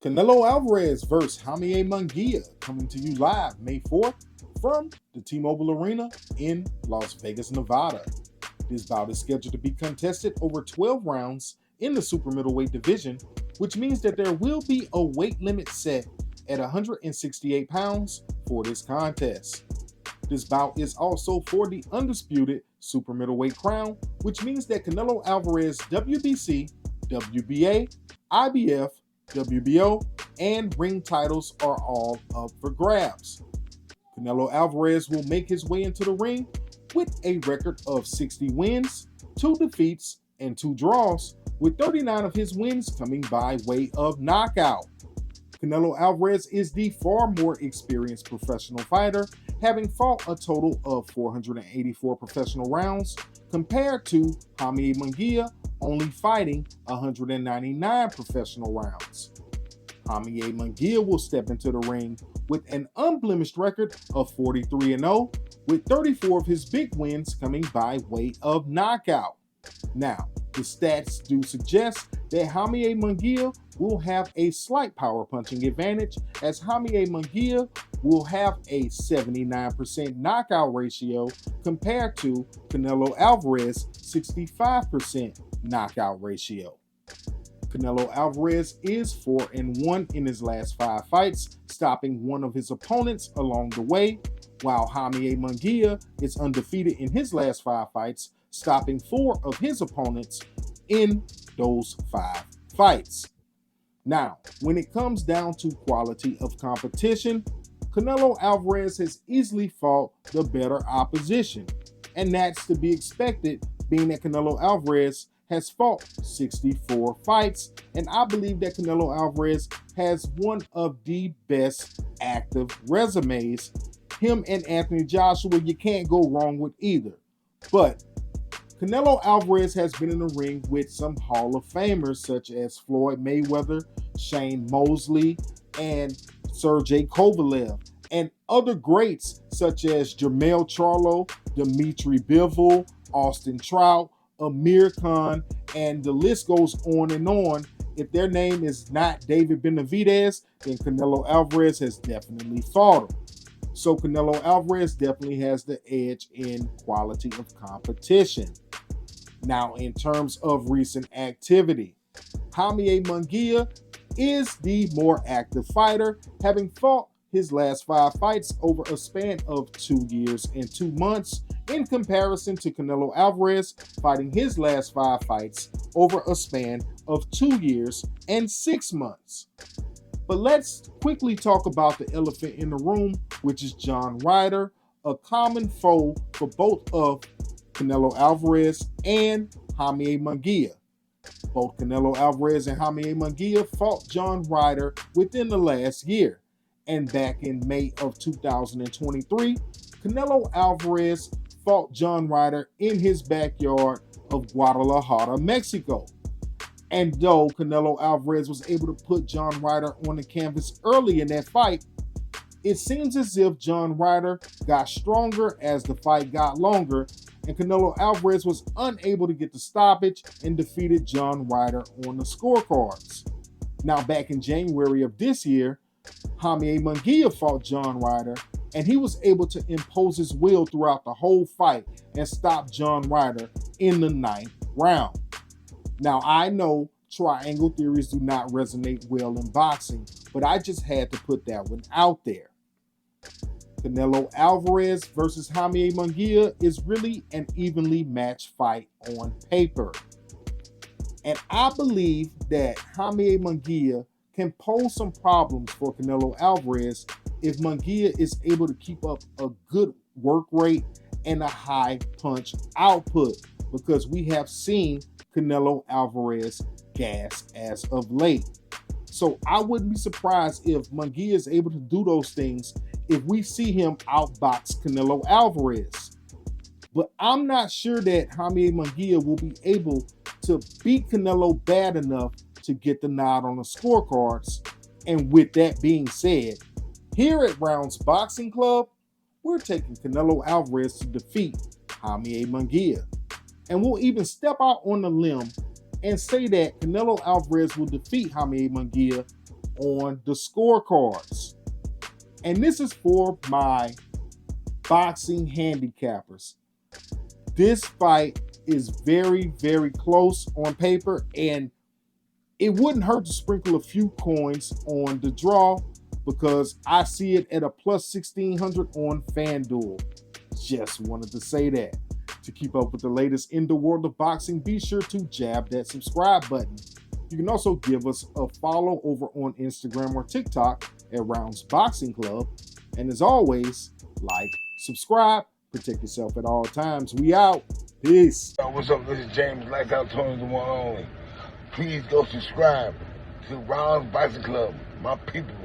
Canelo Alvarez versus Jaime Munguia coming to you live May 4th from the T-Mobile Arena in Las Vegas, Nevada. This bout is scheduled to be contested over 12 rounds in the super middleweight division, which means that there will be a weight limit set at 168 pounds for this contest. This bout is also for the undisputed super middleweight crown, which means that Canelo Alvarez WBC, WBA, IBF, WBO, and ring titles are all up for grabs. Canelo Alvarez will make his way into the ring with a record of 60 wins, 2 defeats, and 2 draws, with 39 of his wins coming by way of knockout. Canelo Alvarez is the far more experienced professional fighter, having fought a total of 484 professional rounds, compared to Jaime Munguia only fighting 199 professional rounds. Jaime Munguia will step into the ring with an unblemished record of 43-0, with 34 of his big wins coming by way of knockout. Now, the stats do suggest that Jaime Munguia will have a slight power punching advantage, as Jaime Munguia will have a 79% knockout ratio compared to Canelo Alvarez's 65% knockout ratio. Canelo Alvarez is 4-1 in his last 5 fights, stopping one of his opponents along the way, while Jaime Munguia is undefeated in his last 5 fights, stopping 4 of his opponents in those 5 fights. Now, when it comes down to quality of competition, Canelo Alvarez has easily fought the better opposition, and that's to be expected, being that Canelo Alvarez has fought 64 fights, and I believe that Canelo Alvarez has one of the best active resumes. Him and Anthony Joshua, you can't go wrong with either. But Canelo Alvarez has been in the ring with some Hall of Famers such as Floyd Mayweather, Shane Mosley, and Sergey Kovalev, and other greats such as Jermell Charlo, Dmitry Bivol, Austin Trout, Amir Khan, and the list goes on and on. If their name is not David Benavidez, then Canelo Alvarez has definitely fought him. So Canelo Alvarez definitely has the edge in quality of competition. Now, in terms of recent activity, Jaime Munguia is the more active fighter, having fought his last 5 fights over a span of 2 years and 2 months, in comparison to Canelo Alvarez fighting his last 5 fights over a span of 2 years and 6 months. But let's quickly talk about the elephant in the room, which is John Ryder, a common foe for both of Canelo Alvarez and Jaime Munguia. Both Canelo Alvarez and Jaime Munguia fought John Ryder within the last year. And back in May of 2023, Canelo Alvarez fought John Ryder in his backyard of Guadalajara, Mexico. And though Canelo Alvarez was able to put John Ryder on the canvas early in that fight, it seems as if John Ryder got stronger as the fight got longer, and Canelo Alvarez was unable to get the stoppage and defeated John Ryder on the scorecards. Now, back in January of this year, Jaime Munguia fought John Ryder, and he was able to impose his will throughout the whole fight and stop John Ryder in the 9th round. Now, I know triangle theories do not resonate well in boxing, but I just had to put that one out there. Canelo Alvarez versus Jaime Munguia is really an evenly matched fight on paper. And I believe that Jaime Munguia can pose some problems for Canelo Alvarez if Munguia is able to keep up a good work rate and a high punch output, because we have seen Canelo Alvarez gas as of late. So I wouldn't be surprised if Munguia is able to do those things if we see him outbox Canelo Alvarez. But I'm not sure that Jaime Munguia will be able to beat Canelo bad enough to get the nod on the scorecards. And with that being said, here at Rounds Boxing Club, we're taking Canelo Alvarez to defeat Jaime Munguia. And we'll even step out on a limb and say that Canelo Alvarez will defeat Jaime Munguia on the scorecards. And this is for my boxing handicappers. This fight is very, very close on paper, and it wouldn't hurt to sprinkle a few coins on the draw because I see it at a plus 1,600 on FanDuel. Just wanted to say that. To keep up with the latest in the world of boxing, be sure to jab that subscribe button. You can also give us a follow over on Instagram or TikTok at Rounds Boxing Club. And as always, like, subscribe, protect yourself at all times. We out. Peace. What's up? This is James, like I told you, the one only. Please go subscribe to Rounds Boxing Club, my people.